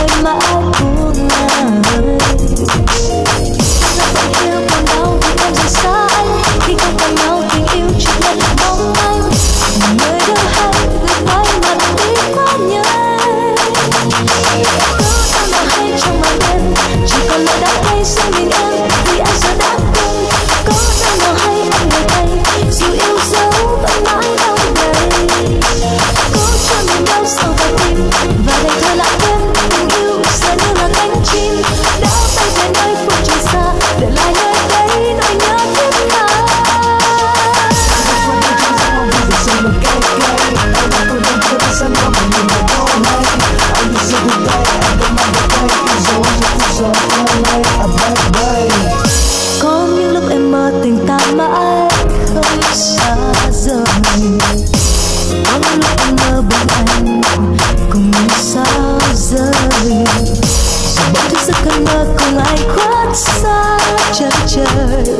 đời mãi buông lời. Tình yêu còn đau thì em rời xa anh, khi không còn nhau tình yêu chỉ là mong manh. Người đưa hay người quay mặt đi quá nhanh. Có nào hay trong màn đêm chỉ còn lại đau hay riêng mình em vì anh giờ đã quên. Có nào hay anh người hay dù yêu dấu vẫn mãi đau đầy. Cố cho niềm đau sâu vào tim và để thôi lại quên tình yêu giờ như là cánh chim đã bay về nơi phương trời xa, để lại nơi đây nỗi nhớ thiết tha. Có những lúc em mơ tình ta mãi không xa rời, có những lúc em mơ bên anh cùng như sao rơi. Rồi bỗng thức giấc cơn mơ cùng anh khuất xa chân trời.